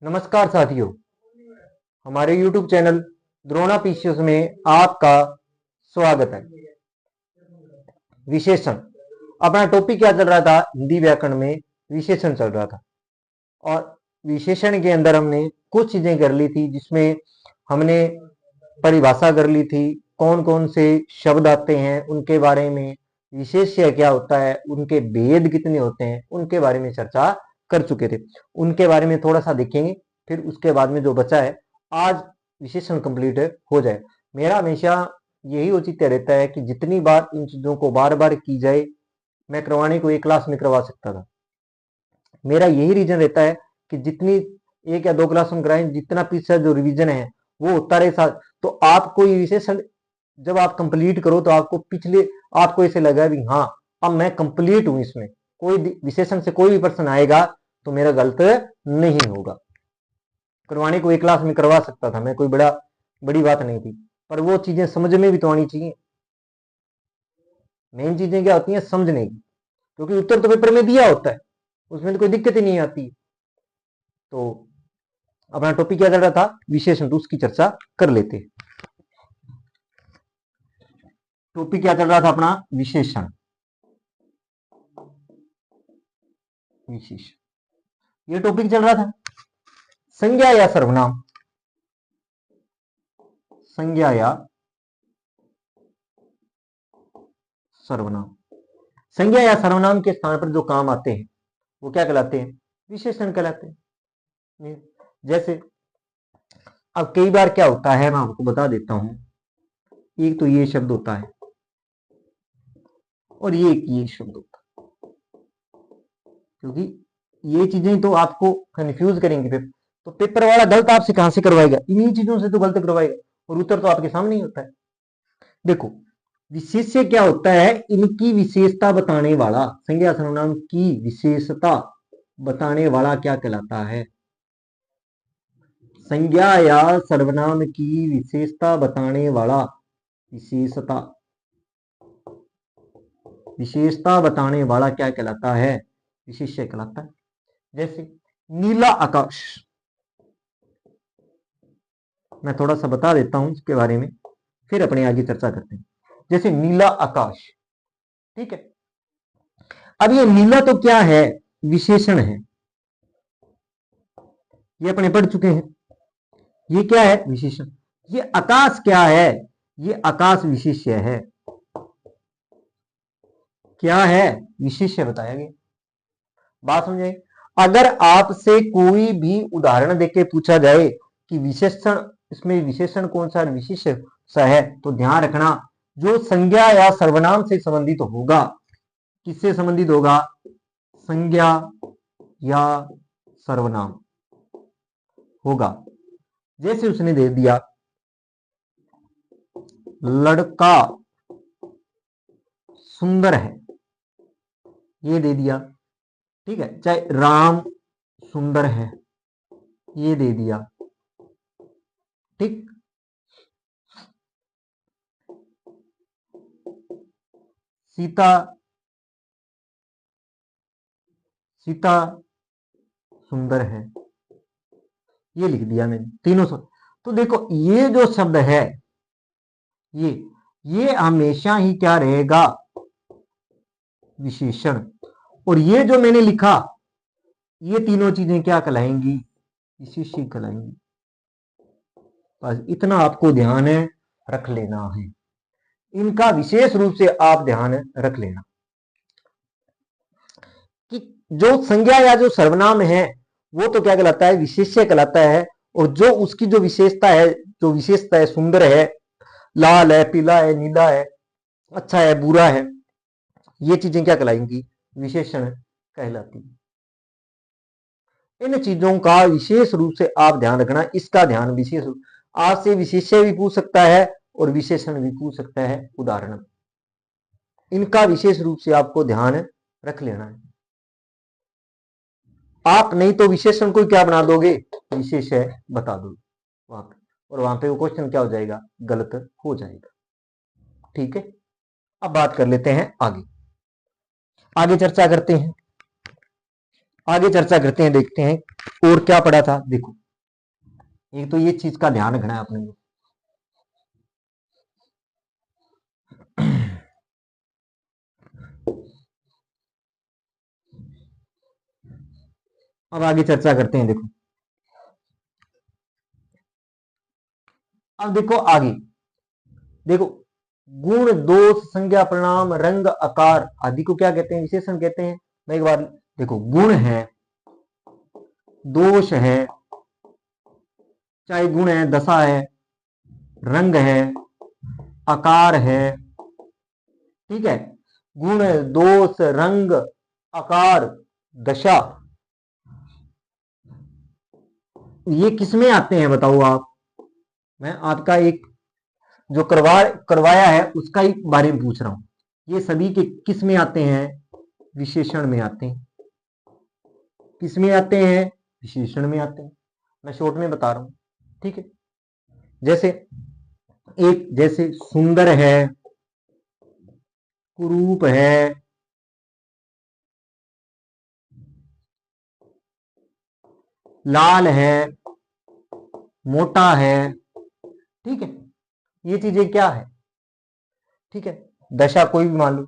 नमस्कार साथियों, हमारे YouTube चैनल द्रोणा पीसीएस में आपका स्वागत है। विशेषण अपना टॉपिक क्या चल रहा था? हिंदी व्याकरण में विशेषण चल रहा था और विशेषण के अंदर हमने कुछ चीजें कर ली थी, जिसमें हमने परिभाषा कर ली थी, कौन कौन से शब्द आते हैं उनके बारे में, विशेष्य क्या होता है, उनके भेद कितने होते हैं, उनके बारे में चर्चा कर चुके थे। उनके बारे में थोड़ा सा देखेंगे, फिर उसके बाद में जो बचा है आज विशेषण कंप्लीट हो जाए। मेरा हमेशा यही औचित्य रहता है कि जितनी बार इन चीजों को बार बार की जाए, मैं करवाने को एक क्लास में करवा सकता था। मेरा यही रीजन रहता है कि जितनी एक या दो क्लास में कराएं, जितना पीछे जो रिवीजन है वो होता रहे साथ, तो आपको ये विशेषण जब आप कंप्लीट करो तो आपको पिछले आपको ऐसे लगा भी हाँ अब मैं कंप्लीट हूं, इसमें कोई विशेषण से कोई भी प्रश्न आएगा तो मेरा गलत नहीं होगा। करवाने को एक क्लास में करवा सकता था मैं, कोई बड़ी बात नहीं थी, पर वो चीजें समझ में भी तो आनी चाहिए। मेन चीजें क्या होती हैं? समझने की, क्योंकि उत्तर तो पेपर में दिया होता है, उसमें तो कोई दिक्कत ही नहीं आती। तो अपना टॉपिक क्या चल रहा था? विशेषण, तो उसकी चर्चा कर लेते हैं। टॉपिक क्या चल रहा था अपना? विशेषण। विशेषण ये टॉपिक चल रहा था। संज्ञा या सर्वनाम, संज्ञा या सर्वनाम, संज्ञा या सर्वनाम के स्थान पर जो काम आते हैं वो क्या कहलाते हैं? विशेषण कहलाते हैं। जैसे अब कई बार क्या होता है, मैं आपको बता देता हूं। एक तो ये शब्द होता है और ये शब्द होता है, क्योंकि ये चीजें तो आपको कंफ्यूज करेंगे। तो पेपर वाला गलत आपसे कहां से करवाएगा? इन्हीं चीजों से तो गलत करवाएगा, और उत्तर तो आपके सामने ही होता है। देखो, विशेष्य क्या होता है? इनकी विशेषता बताने वाला, संज्ञा सर्वनाम की विशेषता बताने वाला क्या कहलाता है? संज्ञा या सर्वनाम की विशेषता बताने वाला, विशेषता बताने वाला क्या कहलाता है? विशेष्य कहलाता है। जैसे नीला आकाश, मैं थोड़ा सा बता देता हूं इसके बारे में, फिर अपने आगे चर्चा करते हैं। जैसे नीला आकाश, ठीक है। अब ये नीला तो क्या है? विशेषण है, ये अपने पढ़ चुके हैं। ये क्या है? विशेषण। ये आकाश क्या है? ये आकाश विशेष्य है। क्या है? विशेष्य बताया गया। बात समझे? अगर आपसे कोई भी उदाहरण देके पूछा जाए कि विशेषण, इसमें विशेषण कौन सा विशेष्य सा है, तो ध्यान रखना जो संज्ञा या सर्वनाम से संबंधित होगा। किससे संबंधित होगा? संज्ञा या सर्वनाम होगा। जैसे उसने दे दिया लड़का सुंदर है, ये दे दिया, ठीक है। चाहे राम सुंदर है, ये दे दिया, ठीक। सीता सीता सुंदर है, ये लिख दिया मैंने, तीनों शब्द। तो देखो ये जो शब्द है, ये हमेशा ही क्या रहेगा? विशेषण। और ये जो मैंने लिखा, ये तीनों चीजें क्या कहलाएंगी? विशेष्य कहलाएंगी। बस इतना आपको ध्यान रख लेना है, इनका विशेष रूप से आप ध्यान रख लेना कि जो संज्ञा या जो सर्वनाम है वो तो क्या कहलाता है? विशेष्य कहलाता है। और जो उसकी जो विशेषता है, जो विशेषता है, सुंदर है, लाल है, पीला है, नीला है, अच्छा है, बुरा है, ये चीजें क्या कहलाएंगी? विशेषण कहलाती है। इन चीजों का विशेष रूप से आप ध्यान रखना, इसका ध्यान विशेष रूप, आपसे विशेष्य भी पूछ सकता है और विशेषण भी पूछ सकता है उदाहरण, इनका विशेष रूप से आपको ध्यान रख लेना है। आप नहीं तो विशेषण को क्या बना दोगे? विशेष्य बता दो वहां पे, और वहां पे वो क्वेश्चन क्या हो जाएगा? गलत हो जाएगा। ठीक है, अब बात कर लेते हैं आगे, आगे चर्चा करते हैं। आगे चर्चा करते हैं, देखते हैं और क्या पढ़ा था। देखो, एक तो ये चीज का ध्यान रखना है अपने को। अब आगे चर्चा करते हैं। देखो, अब देखो आगे, देखो, गुण, दोष, संज्ञा, परिणाम, रंग, आकार आदि को क्या कहते हैं? विशेषण कहते हैं। मैं एक बार देखो, गुण है, दोष है, चाहे गुण है, दशा है, रंग है, आकार है, ठीक है। गुण, दोष, रंग, आकार, दशा, ये किसमें आते हैं बताओ आप? मैं आपका एक जो करवाया है उसका ही बारे में पूछ रहा हूं। ये सभी के किस में आते हैं? विशेषण में आते हैं। किस में आते हैं? विशेषण में आते हैं। मैं शॉर्ट में बता रहा हूं, ठीक है। जैसे जैसे सुंदर है, कुरूप है, लाल है, मोटा है, ठीक है। ये चीजें क्या है? ठीक है। दशा कोई भी मान लो,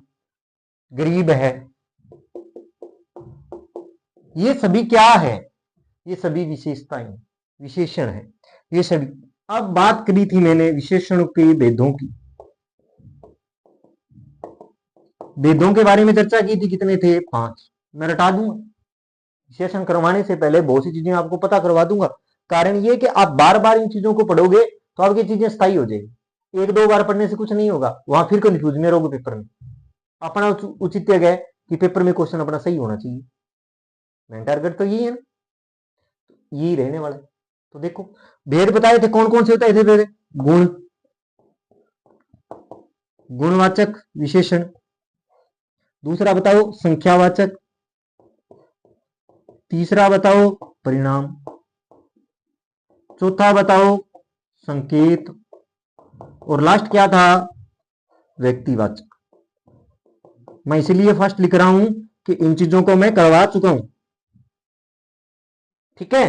गरीब है, ये सभी क्या है? ये सभी विशेषताएं, विशेषण है ये सभी। अब बात करी थी मैंने विशेषणों के भेदों की। भेदों के बारे में चर्चा की थी, कितने थे? 5। मैं रटा दूंगा, विशेषण करवाने से पहले बहुत सी चीजें आपको पता करवा दूंगा। कारण ये कि आप बार बार इन चीजों को पढ़ोगे तो आपकी चीजें स्थायी हो जाएगी। एक दो बार पढ़ने से कुछ नहीं होगा, वहां फिर कंफ्यूज में रहोगे पेपर में। अपना उचित है कि पेपर में क्वेश्चन अपना सही होना चाहिए। मेन टारगेट तो यही है ना, यही रहने वाला है। तो देखो, भेद बताए थे, कौन कौन से होता है भेद? गुण, गुणवाचक विशेषण। दूसरा बताओ संख्यावाचक। तीसरा बताओ परिणाम। चौथा बताओ संकेत। और लास्ट क्या था? व्यक्तिवाचक। मैं इसलिए फर्स्ट लिख रहा हूं कि इन चीजों को मैं करवा चुका हूं, ठीक है।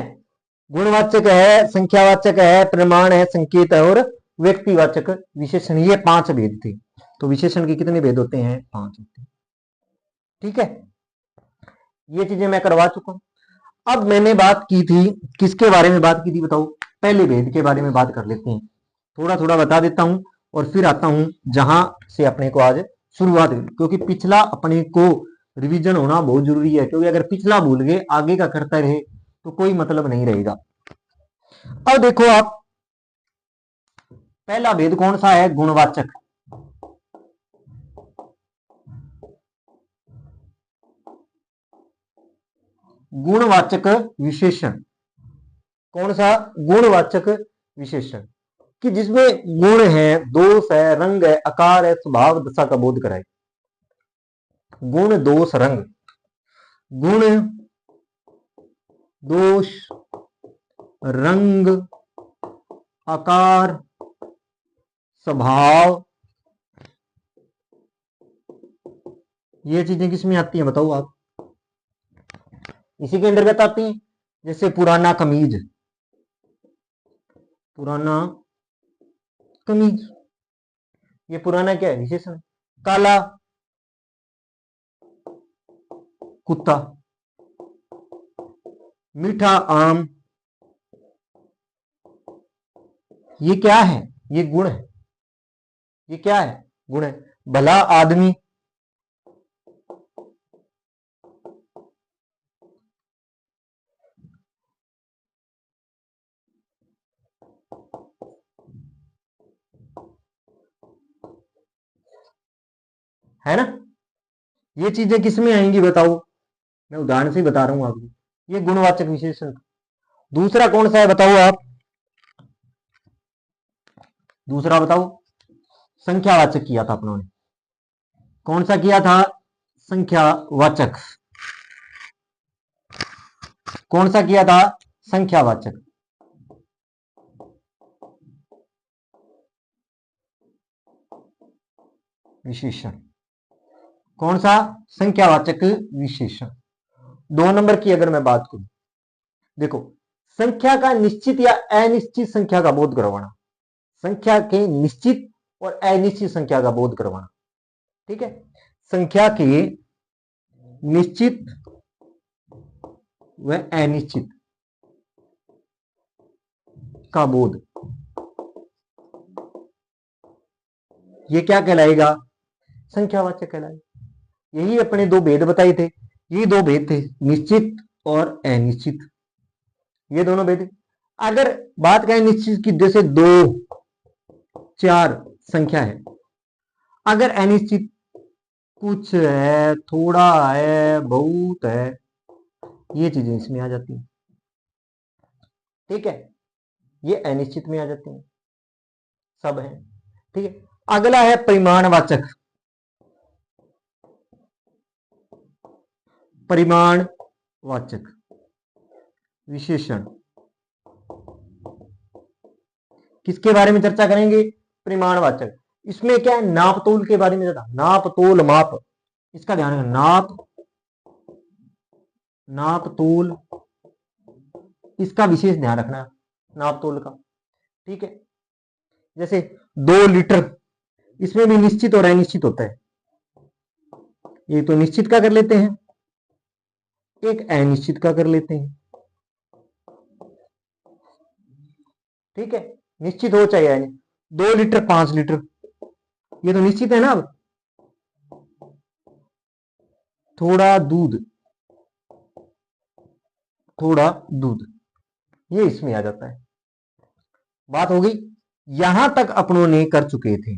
गुणवाचक है, संख्यावाचक है, प्रमाण है, संकेत है और व्यक्तिवाचक विशेषण। ये 5 भेद थे। तो विशेषण के कितने भेद होते हैं? 5 होते हैं, ठीक है। ये चीजें मैं करवा चुका हूं। अब मैंने बात की थी, किसके बारे में बात की थी बताओ? पहले भेद के बारे में बात कर लेते हैं। थोड़ा थोड़ा बता देता हूं और फिर आता हूं जहां से अपने को आज शुरुआत हुई, क्योंकि पिछला अपने को रिवीजन होना बहुत जरूरी है। क्योंकि अगर पिछला भूल गए, आगे का करता रहे तो कोई मतलब नहीं रहेगा। अब देखो आप, पहला भेद कौन सा है? गुणवाचक। गुणवाचक विशेषण। कौन सा? गुणवाचक विशेषण, कि जिसमें गुण है, दोष है, रंग है, आकार है, स्वभाव, दशा का बोध कराए। गुण, दोष, रंग। गुण, दोष, रंग, आकार, स्वभाव, ये चीजें किसमें आती हैं बताओ आप? इसी के अंतर्गत आती हैं। जैसे पुराना कमीज, पुराना कमीज, ये पुराना क्या है? विशेषण। काला कुत्ता, मीठा आम, ये क्या है? ये गुण है। ये क्या है? गुण है। भला आदमी, है ना। ये चीजें किसमें आएंगी बताओ? मैं उदाहरण से बता रहा हूं आपको। ये गुणवाचक विशेषण। दूसरा कौन सा है बताओ आप? दूसरा बताओ, संख्यावाचक किया था अपनों ने। कौन सा किया था? संख्यावाचक। कौन सा किया था? संख्यावाचक विशेषण। कौन सा? संख्यावाचक विशेषण। 2 नंबर की अगर मैं बात करूं, देखो, संख्या का निश्चित या अनिश्चित संख्या का बोध करवाना, संख्या के निश्चित और अनिश्चित संख्या का बोध करवाना। ठीक है, संख्या के निश्चित व अनिश्चित का बोध, ये क्या कहलाएगा? संख्यावाचक कहलाएगा। यही अपने 2 भेद बताए थे, ये 2 भेद थे, निश्चित और अनिश्चित, ये दोनों भेद। अगर बात करें निश्चित की, जैसे 2, 4 संख्या है, अगर अनिश्चित कुछ है, थोड़ा है, बहुत है, ये चीजें इसमें आ जाती हैं। ठीक है, ये अनिश्चित में आ जाती हैं, सब है। ठीक है, अगला है परिमाणवाचक। परिमाणवाचक विशेषण, किसके बारे में चर्चा करेंगे? परिमाणवाचक। इसमें क्या है? नाप तोल के बारे में ज्यादा, नाप तोल माप, इसका ध्यान रखना, नाप तोल, इसका विशेष ध्यान रखना, नाप तोल का। ठीक है, जैसे 2 लीटर, इसमें भी निश्चित और अनिश्चित होता है। ये तो निश्चित का कर लेते हैं, एक अनिश्चित का कर लेते हैं। ठीक है, निश्चित हो चाहे अनिश्चित। 2 लीटर 5 लीटर, ये तो निश्चित है ना। अब थोड़ा दूध, थोड़ा दूध, ये इसमें आ जाता है। बात हो गई। यहां तक अपनों ने कर चुके थे,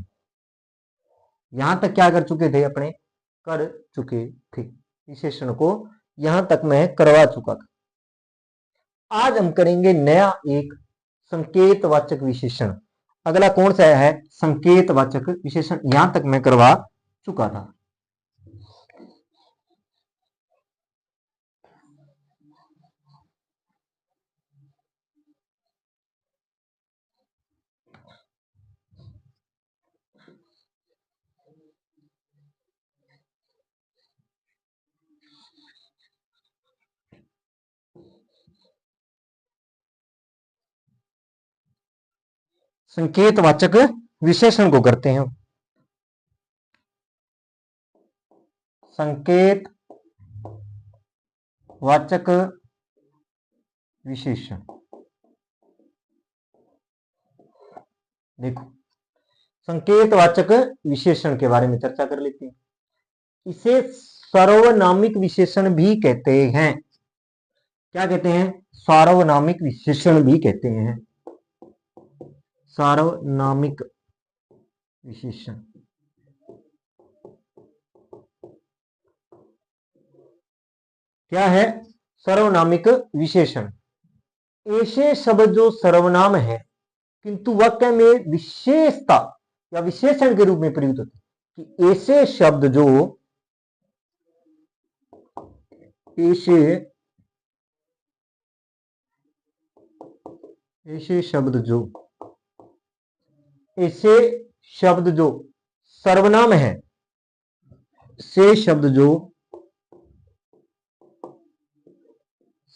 यहां तक क्या कर चुके थे? अपने कर चुके थे, विशेषण को यहां तक मैं करवा चुका था। आज हम करेंगे नया एक संकेतवाचक विशेषण। अगला कौन सा है? संकेतवाचक विशेषण, यहां तक मैं करवा चुका था। संकेतवाचक विशेषण को करते हैं। संकेत वाचक विशेषण, देखो, संकेतवाचक विशेषण के बारे में चर्चा कर लेते हैं। इसे सार्वनामिक विशेषण भी कहते हैं। क्या कहते हैं? सार्वनामिक विशेषण भी कहते हैं। सार्वनामिक विशेषण, क्या है? सर्वनामिक विशेषण ऐसे शब्द जो सर्वनाम है किंतु वाक्य में विशेषता या विशेषण के रूप में प्रयुक्त होते हैं। कि ऐसे शब्द जो, ऐसे शब्द जो सर्वनाम है, से शब्द जो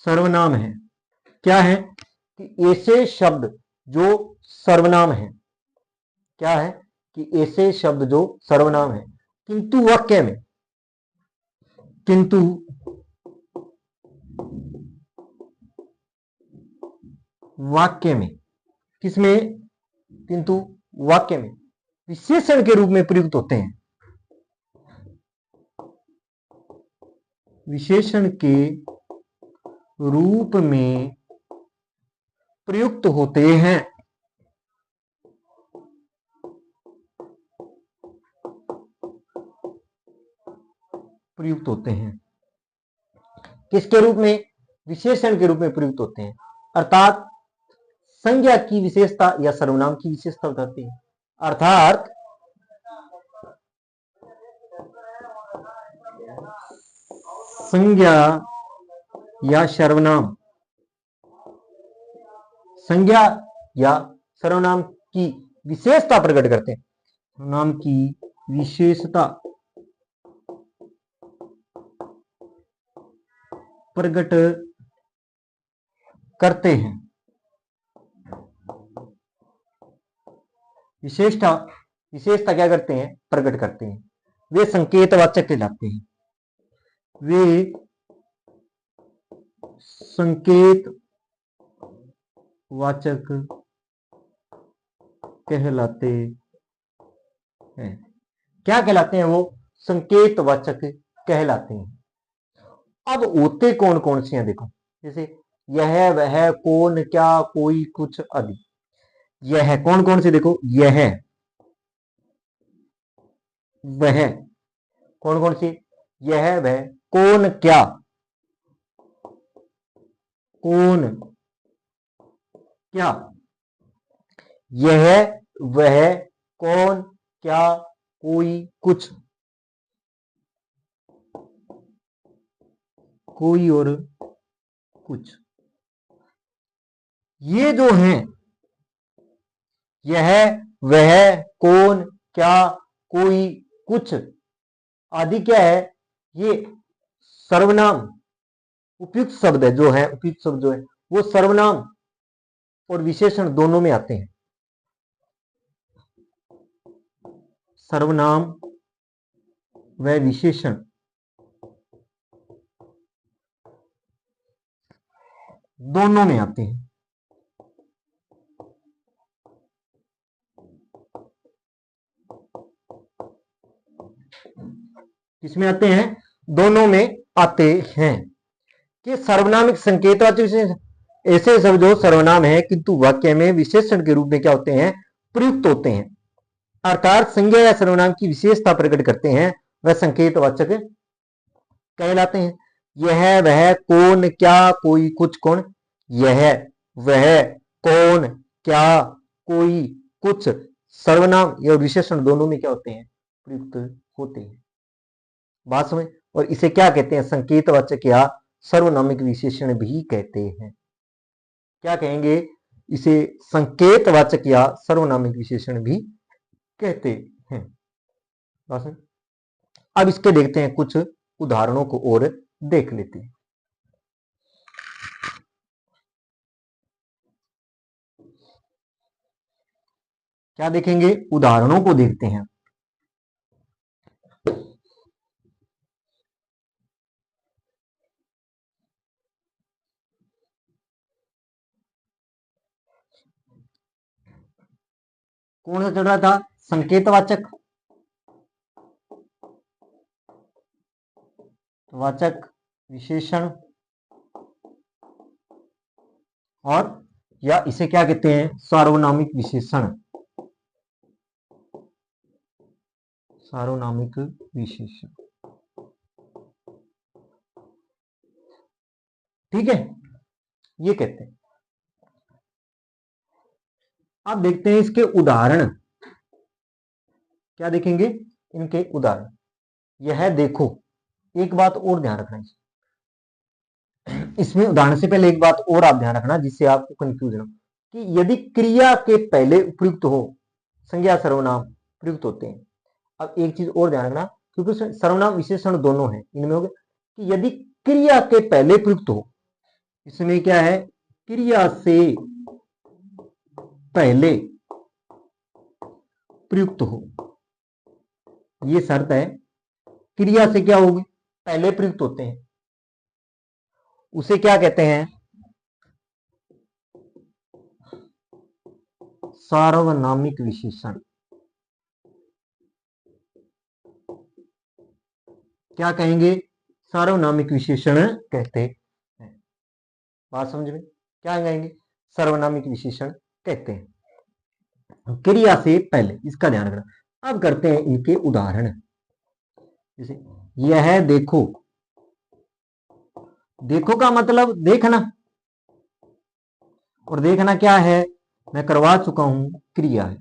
सर्वनाम है, क्या है? कि ऐसे शब्द जो सर्वनाम है, क्या है? कि ऐसे शब्द जो सर्वनाम है किंतु वाक्य में, किंतु वाक्य में, किसमें? किंतु वाक्य में विशेषण के रूप में प्रयुक्त होते हैं। विशेषण के रूप में प्रयुक्त होते हैं। प्रयुक्त होते हैं किसके रूप में? विशेषण के रूप में प्रयुक्त होते हैं, अर्थात संज्ञा की विशेषता या सर्वनाम की विशेषता बताती है। अर्थात संज्ञा या सर्वनाम, संज्ञा या सर्वनाम की विशेषता प्रकट करते हैं। सर्वनाम की विशेषता प्रकट करते हैं। विशेषता विशेषता क्या करते हैं? प्रकट करते हैं। वे संकेतवाचक कहलाते हैं। वे संकेतवाचक कहलाते हैं। क्या कहलाते हैं? वो संकेतवाचक कहलाते हैं। अब होते कौन कौन से हैं देखो, जैसे यह, वह, कौन, क्या, कोई, कुछ आदि। यह कौन कौन से? देखो, यह, वह, कौन कौन से? यह, वह, कौन, क्या, कौन, क्या, यह, वह, कौन, क्या, कोई, कुछ, कोई और कुछ। ये जो हैं, यह, वह, कौन, क्या, कोई, कुछ आदि, क्या है? ये सर्वनाम उपयुक्त शब्द है। जो है उपयुक्त शब्द जो है वो सर्वनाम और विशेषण दोनों में आते हैं। सर्वनाम व विशेषण दोनों में आते हैं। किसमें आते हैं? दोनों में आते हैं। कि सर्वनामिक संकेतवाचक विशेषण ऐसे शब्द जो सर्वनाम है किंतु वाक्य में विशेषण के रूप में क्या होते हैं? प्रयुक्त होते हैं। अर्थात संज्ञा या सर्वनाम की विशेषता प्रकट करते हैं, वह संकेतवाचक कहलाते हैं। यह, वह, कौन, क्या, कोई, कुछ, कौन, यह, वह, कौन, क्या, कोई, कुछ सर्वनाम या विशेषण दोनों में क्या होते हैं? प्रयुक्त होते हैं। बात समझ? और इसे क्या कहते हैं? संकेतवाचक या सर्वनामिक विशेषण भी कहते हैं। क्या कहेंगे? इसे संकेतवाचक या सर्वनामिक विशेषण भी कहते हैं। बात समझ? अब इसके देखते हैं, कुछ उदाहरणों को और देख लेते हैं। क्या देखेंगे? उदाहरणों को देखते हैं। कौन सा चल रहा था? संकेतवाचक वाचक विशेषण, और या इसे क्या कहते हैं? सार्वनामिक विशेषण। सार्वनामिक विशेषण, ठीक है, ये कहते हैं। अब देखते हैं इसके उदाहरण। क्या देखेंगे? इनके उदाहरण। यह देखो, एक बात और ध्यान रखना इसमें उदाहरण से पहले एक बात और आप ध्यान रखना जिससे आपको कंफ्यूजन हो, कि यदि क्रिया के पहले उपयुक्त हो, संज्ञा सर्वनाम प्रयुक्त होते हैं। अब एक चीज और ध्यान रखना, क्योंकि सर्वनाम विशेषण दोनों हैं, इनमें हो गया कि यदि क्रिया के पहले प्रयुक्त हो, इसमें क्या है? क्रिया से पहले प्रयुक्त हो, ये शर्त है। क्रिया से क्या होगी? पहले प्रयुक्त होते हैं, उसे क्या कहते हैं? सार्वनामिक विशेषण। क्या कहेंगे? सार्वनामिक विशेषण कहते हैं। बात समझ में? क्या कहेंगे? सार्वनामिक विशेषण कहते हैं, क्रिया से पहले, इसका ध्यान रखना। अब करते हैं इनके उदाहरण। जैसे यह देखो, देखो का मतलब देखना, और देखना क्या है? मैं करवा चुका हूं, क्रिया है।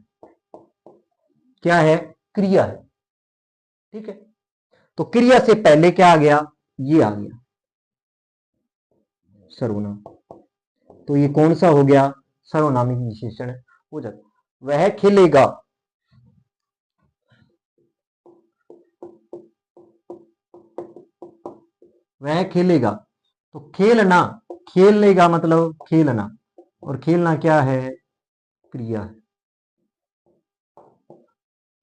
क्या है? क्रिया है, ठीक है। तो क्रिया से पहले क्या आ गया? ये आ गया सर्वनाम। तो ये कौन सा हो गया? सर्वनामिक विशेषण हो जाता। वह खेलेगा, वह खेलेगा, तो खेलना, खेलने का मतलब खेलना, और खेलना क्या है? क्रिया है।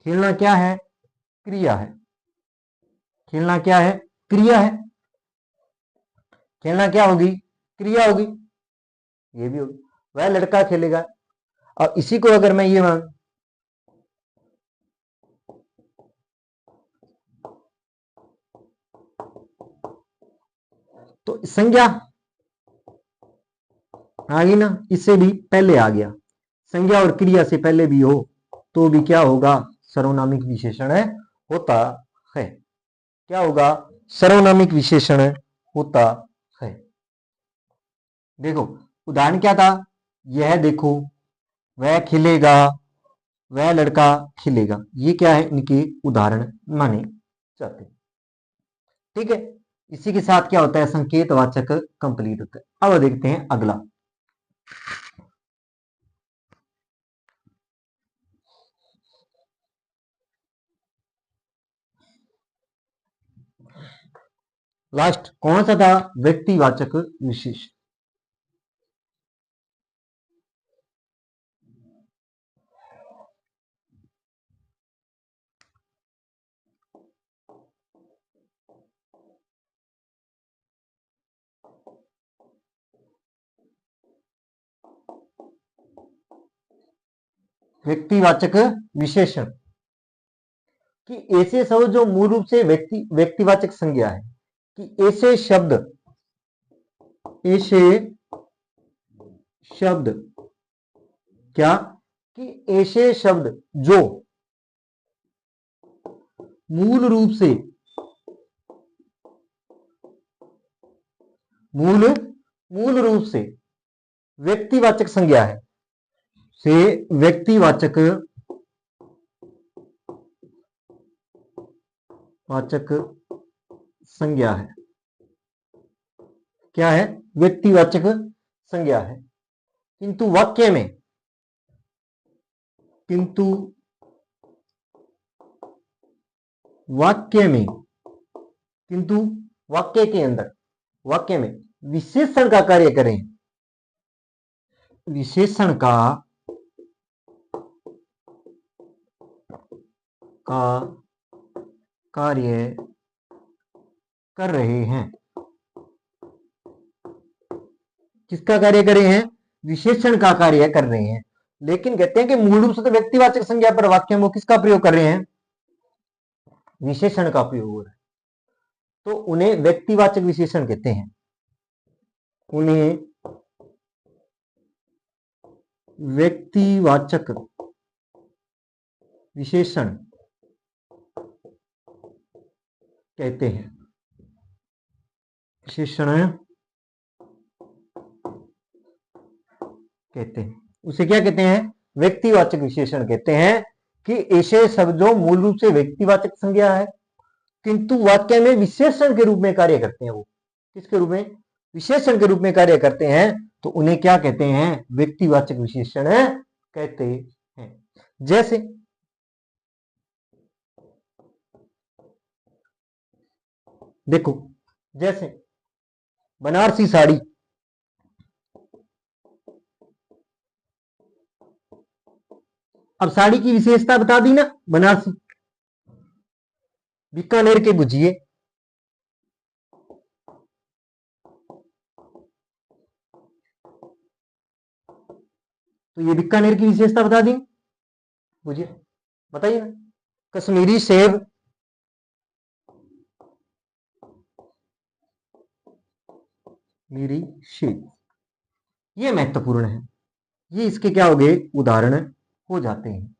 खेलना क्या है? क्रिया है। खेलना क्या है? क्रिया है। खेलना क्या होगी? क्रिया होगी। ये भी होगी, वह लड़का खेलेगा। और इसी को अगर मैं ये मान, तो संज्ञा आ गई ना, इससे भी पहले आ गया। संज्ञा और क्रिया से पहले भी हो तो भी क्या होगा? सर्वनामिक विशेषण होता है। क्या होगा? सर्वनामिक विशेषण होता है। देखो उदाहरण क्या था? यह देखो, वह खिलेगा, वह लड़का खिलेगा, ये क्या है? इनके उदाहरण माने जाते हैं। ठीक है, इसी के साथ क्या होता है? संकेतवाचक कंप्लीट होता है। अब देखते हैं अगला। लास्ट कौन सा था? व्यक्तिवाचक विशेष। व्यक्तिवाचक विशेषण कि ऐसे शब्द जो मूल रूप से व्यक्तिवाचक संज्ञा है, कि ऐसे शब्द, ऐसे शब्द क्या? कि ऐसे शब्द जो मूल रूप से मूल मूल रूप से व्यक्तिवाचक संज्ञा है, से व्यक्तिवाचक वाचक संज्ञा है। क्या है? व्यक्तिवाचक संज्ञा है। किंतु वाक्य में, किंतु वाक्य में, किंतु वाक्य के अंदर, वाक्य में विशेषण का कार्य करें, विशेषण का कार्य कर रहे हैं। किसका कार्य कर रहे हैं? विशेषण का कार्य कर रहे हैं। लेकिन कहते हैं कि मूल रूप से तो व्यक्तिवाचक संज्ञा पर वाक्य में वो किसका प्रयोग कर रहे हैं? विशेषण का प्रयोग हो रहा है। तो उन्हें व्यक्तिवाचक विशेषण कहते हैं। उन्हें व्यक्तिवाचक विशेषण कहते हैं। विशेषण कहते हैं, उसे क्या कहते हैं? व्यक्तिवाचक विशेषण कहते हैं। कि ऐसे शब्द जो मूल रूप से व्यक्तिवाचक संज्ञा है किंतु वाक्य में विशेषण के रूप में कार्य करते हैं। वो किसके रूप में? विशेषण के रूप में कार्य करते हैं। तो उन्हें क्या कहते हैं? व्यक्तिवाचक विशेषण कहते हैं। जैसे देखो, जैसे बनारसी साड़ी, अब साड़ी की विशेषता बता दी ना, बनारसी। बीकानेर के गुजिए, तो ये बीकानेर की विशेषता बता दी गुजिया। बताइए ना। कश्मीरी सेब, मेरी शेप, ये महत्वपूर्ण है। ये इसके क्या हो गए? उदाहरण हो जाते हैं।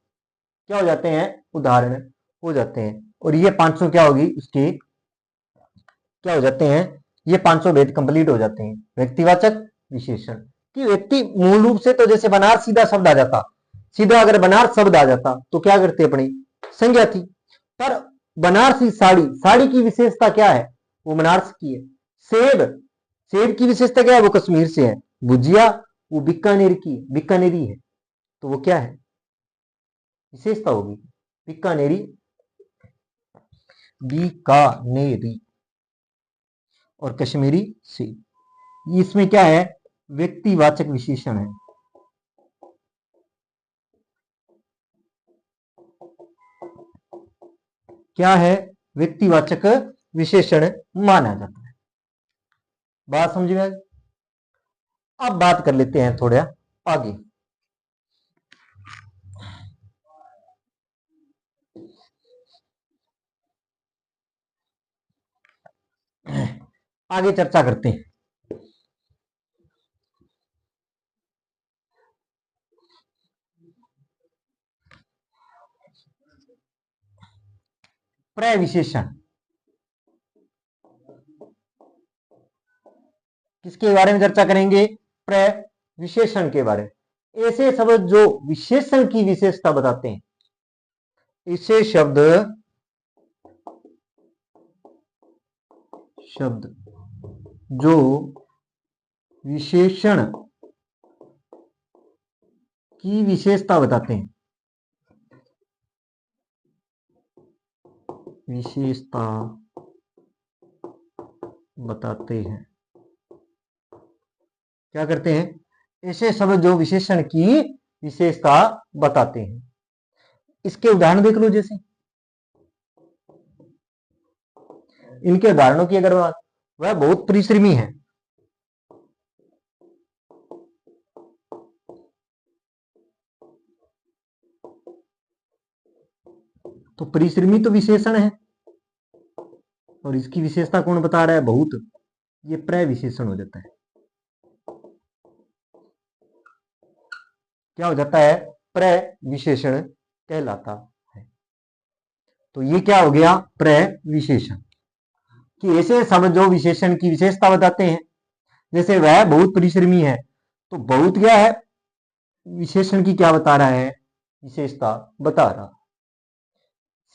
क्या हो जाते हैं? उदाहरण हो जाते हैं। और ये 500 क्या होगी उसके? क्या हो जाते हैं? ये 500 भेद कंप्लीट हो जाते हैं। व्यक्तिवाचक विशेषण कि व्यक्ति मूल रूप से तो जैसे बनार सीधा शब्द आ जाता, सीधा अगर बनार शब्द आ जाता तो क्या करते? अपनी संज्ञा थी। पर बनारसी साड़ी, साड़ी की विशेषता क्या है? वो बनारस की है। सेब, सेब की विशेषता क्या है? वो कश्मीर से है। भुजिया, वो बीकानेर की, बीकानेरी है। तो वो क्या है? विशेषता होगी बीकानेरी, बीकानेरी। और कश्मीरी सेब, इसमें क्या है, व्यक्तिवाचक विशेषण है। क्या है, व्यक्तिवाचक विशेषण माना जाता है। बात समझ में? अब बात कर लेते हैं थोड़ा आगे। आगे चर्चा करते हैं। प्रविशेषण किसके बारे में चर्चा करेंगे? प्रविशेषण के बारे में। ऐसे शब्द जो विशेषण की विशेषता बताते हैं, ऐसे शब्द जो विशेषण की विशेषता बताते हैं, विशेषता बताते हैं, क्या करते हैं? ऐसे शब्द जो विशेषण की विशेषता बताते हैं। इसके उदाहरण देख लो। जैसे इनके उदाहरणों की अगर बात, वह बहुत परिश्रमी है। तो परिश्रमी तो विशेषण है, और इसकी विशेषता कौन बता रहा है? बहुत। ये प्रविशेषण हो जाता है। क्या हो जाता है? प्रविशेषण कहलाता है। तो ये क्या हो गया? प्रविशेषण। कि ऐसे शब्द जो विशेषण की विशेषता बताते हैं। जैसे वह बहुत परिश्रमी है, तो बहुत क्या है? विशेषण की क्या बता रहा है? विशेषता बता रहा।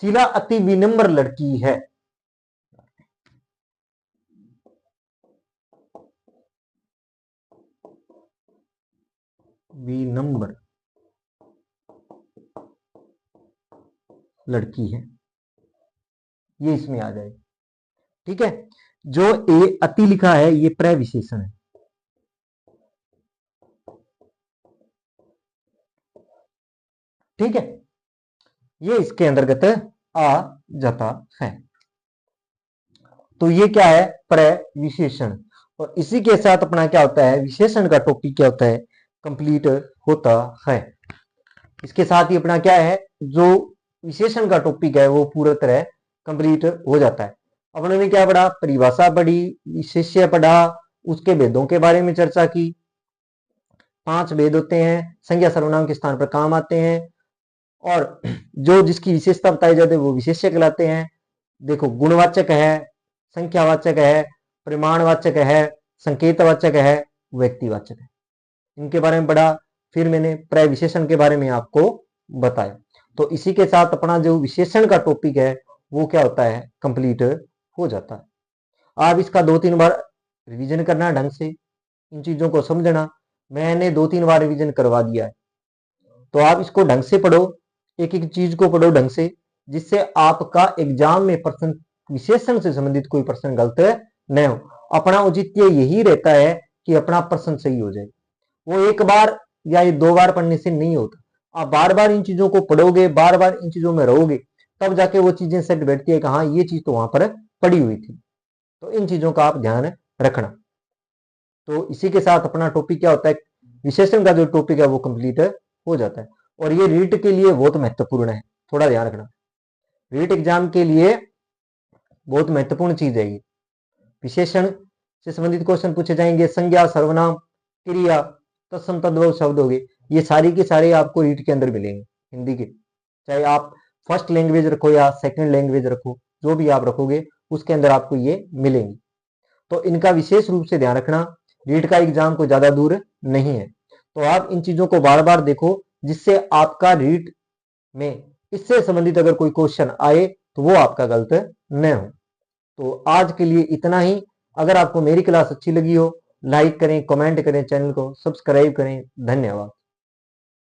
शीला अति विनम्र लड़की है। विनम्र लड़की है, ये इसमें आ जाएगा। ठीक है। जो ए अति लिखा है, ये प्रविशेषण है। ठीक है, ये इसके अंतर्गत आ जाता है। तो ये क्या है? प्रविशेषण। और इसी के साथ अपना क्या होता है? विशेषण का टॉपिक क्या होता है? कंप्लीट होता है। इसके साथ ही अपना क्या है? जो विशेषण का टॉपिक है वो पूरी तरह कंप्लीट हो जाता है। अपने ने क्या पढ़ा? परिभाषा पढ़ी, विशेष्य पढ़ा, उसके भेदों के बारे में चर्चा की। 5 भेद होते हैं, संज्ञा सर्वनाम के स्थान पर काम आते हैं, और जो जिसकी विशेषता बताई जाती है वो विशेष्य कहलाते हैं। देखो, गुणवाचक है, संख्यावाचक है, परिमाणवाचक है, संकेतवाचक है, व्यक्तिवाचक है। इनके बारे में पढ़ा। फिर मैंने प्रविशेषण के बारे में आपको बताया। तो इसी के साथ अपना जो विशेषण का टॉपिक है वो क्या होता है? कंप्लीट हो जाता है। आप इसका 2-3 बार रिवीजन करना, ढंग से इन चीजों को समझना। मैंने 2-3 बार रिवीजन करवा दिया है, तो आप इसको ढंग से पढ़ो, एक एक चीज को पढ़ो ढंग से, जिससे आपका एग्जाम में प्रश्न, विशेषण से संबंधित कोई प्रश्न गलत न हो। अपना औचित्य यही रहता है कि अपना प्रश्न सही हो जाए। वो एक बार या ये 2 बार पढ़ने से नहीं होता। आप बार बार इन चीजों को पढ़ोगे, बार बार इन चीजों में रहोगे, तब जाके वो चीजें सेट बैठती है कि हाँ, ये चीज तो वहां पर पड़ी हुई थी। तो इन चीजों का आप ध्यान रखना। तो इसी के साथ अपना टॉपिक क्या होता है? विशेषण का जो टॉपिक है वो कंप्लीट हो जाता है। और ये रीट के लिए बहुत महत्वपूर्ण है, थोड़ा ध्यान रखना। रीट एग्जाम के लिए बहुत महत्वपूर्ण चीज है ये। विशेषण से संबंधित क्वेश्चन पूछे जाएंगे, संज्ञा, सर्वनाम, क्रिया, तत्सम तद्भव शब्द हो गए, ये सारी के सारे आपको रीट के अंदर मिलेंगे। हिंदी के, चाहे आप फर्स्ट लैंग्वेज रखो या सेकंड लैंग्वेज रखो, जो भी आप रखोगे उसके अंदर आपको ये मिलेंगे। तो इनका विशेष रूप से ध्यान रखना। रीट का एग्जाम कोई ज्यादा दूर नहीं है, तो आप इन चीजों को बार बार देखो, जिससे आपका रीट में इससे संबंधित अगर कोई क्वेश्चन आए तो वो आपका गलत न हो। तो आज के लिए इतना ही। अगर आपको मेरी क्लास अच्छी लगी हो, लाइक करें, कमेंट करें, चैनल को सब्सक्राइब करें। धन्यवाद।